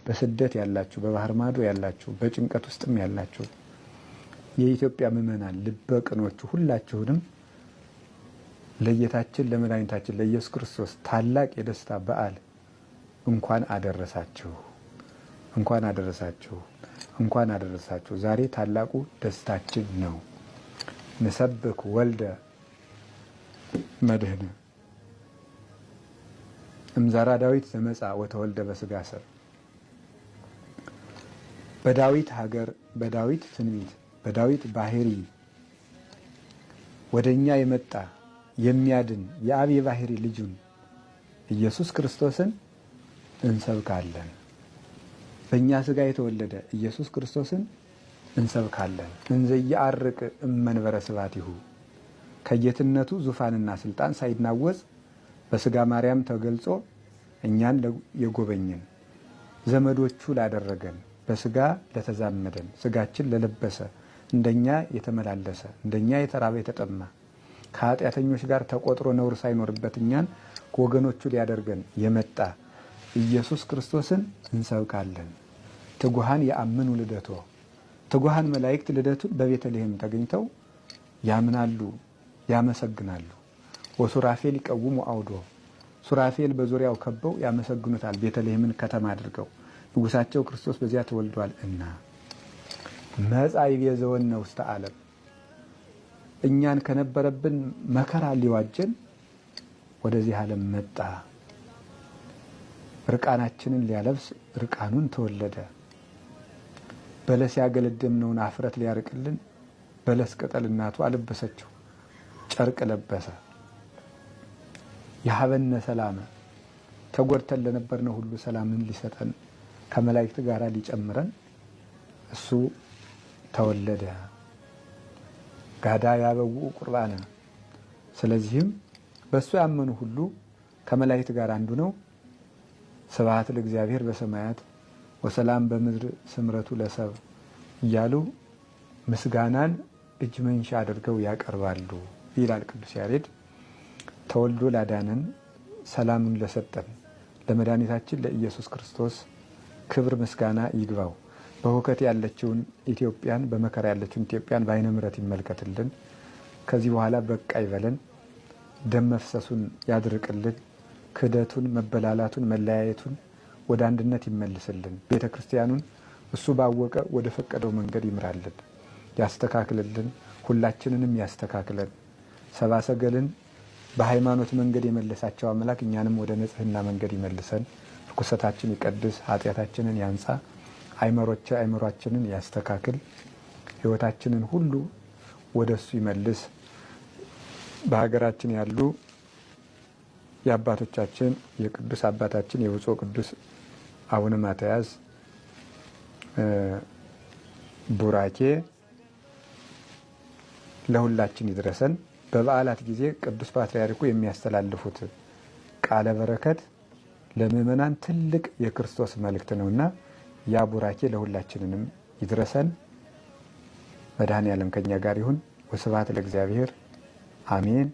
በስደት ያላችሁ፣ በባህር ማዶ ያላችሁ፣ በጭንቀት ውስጥም ያላችሁ የኢትዮጵያ ምዕመናን ልበ ቅኖቹ ሁላችሁንም ለጌታችን ለመድኃኒታችን ለኢየሱስ ክርስቶስ ታላቅ የደስታ በዓል እንኳን አደረሳችሁ፣ እንኳን አደረሳችሁ፣ እንኳን አደረሳችሁ። ዛሬ ታላቁ ደስታችን ነው። ንሰብክ ወልደ መድህን እምዘራ ዳዊት ዘመጻ ወተወልደ በስጋ ሰብ። በዳዊት ሀገር፣ በዳዊት ትንቢት፣ በዳዊት ባህሪ ወደኛ የመጣ የሚያድን የአብ የባህሪ ልጁን ኢየሱስ ክርስቶስን እንሰብካለን። በእኛ ስጋ የተወለደ ኢየሱስ ክርስቶስን እንሰብካለን። እንዘ ይዐርቅ እመንበረ ስብሐቲሁ ከጌትነቱ ዙፋንና ስልጣን ሳይናወጽ በስጋ ማርያም ተገልጾ እኛን የጎበኘን ዘመዶቹ ላደረገን በስጋ ለተዛመደን ስጋችን ለለበሰ እንደኛ የተመላለሰ እንደኛ የተራበ የተጠማ ከኃጢአተኞች ጋር ተቆጥሮ ነውር ሳይኖርበት እኛን ወገኖቹ ሊያደርገን የመጣ ኢየሱስ ክርስቶስን እንሰብካለን። ትጉሃን የአምኑ ልደቶ ትጉሃን መላእክት ልደቱን በቤተልሔም ተገኝተው ያምናሉ፣ ያመሰግናሉ። ወሱራፌል ይቀውሙ አውዶ ሱራፌል በዙሪያው ከበው ያመሰግኑታል። ቤተልሔምን ከተማ አድርገው ንጉሳቸው ክርስቶስ በዚያ ተወልዷል እና መጻ ይቤዘወነ ውስተ ዓለም እኛን ከነበረብን መከራ ሊዋጀን ወደዚህ ዓለም መጣ። ርቃናችንን ሊያለብስ ርቃኑን ተወለደ። በለስ ያገለደምነውን አፍረት ሊያርቅልን በለስ ቅጠል እናቱ አለበሰችው፣ ጨርቅ ለበሰ። የሀበነ ሰላም ተጎድተን ለነበርነው ሁሉ ሰላምን ሊሰጠን ከመላእክት ጋር ሊጨምረን እሱ ተወለደ። ጋዳ ያበው ቁርባነ ስለዚህም በእሱ ያመኑ ሁሉ ከመላእክት ጋር አንዱ ነው። ስብሐት ለእግዚአብሔር በሰማያት ወሰላም በምድር ስምረቱ ለሰብ እያሉ ምስጋናን እጅ መንሻ አድርገው ያቀርባሉ ይላል ቅዱስ ያሬድ። ተወልዶ ላዳነን ሰላምን ለሰጠን ለመድኃኒታችን ለኢየሱስ ክርስቶስ ክብር ምስጋና ይግባው። በሁከት ያለችውን ኢትዮጵያን በመከራ ያለችውን ኢትዮጵያን በዓይነ ምሕረት ይመልከትልን። ከዚህ በኋላ በቃ ይበለን። ደም መፍሰሱን ያድርቅልን። ክህደቱን፣ መበላላቱን፣ መለያየቱን ወደ አንድነት ይመልስልን። ቤተ ክርስቲያኑን እሱ ባወቀ ወደ ፈቀደው መንገድ ይምራልን፣ ያስተካክልልን። ሁላችንንም ያስተካክለን። ሰብአ ሰገልን በሃይማኖት መንገድ የመለሳቸው አምላክ እኛንም ወደ ንጽህና መንገድ ይመልሰን። ርኩሰታችን ይቀድስ፣ ኃጢአታችንን ያንጻ፣ አይምሯችንን ያስተካክል፣ ሕይወታችንን ሁሉ ወደ እሱ ይመልስ። በሀገራችን ያሉ የአባቶቻችን የቅዱስ አባታችን የብፁዕ ቅዱስ አቡነ ማትያስ ቡራኬ ለሁላችን ይድረሰን። በበዓላት ጊዜ ቅዱስ ፓትርያርኩ የሚያስተላልፉት ቃለ በረከት ለምእመናን ትልቅ የክርስቶስ መልእክት ነውና ያ ቡራኬ ለሁላችንንም ይድረሰን። መድኃኔ ዓለም ከኛ ጋር ይሁን። ወስብሐት ለእግዚአብሔር አሜን።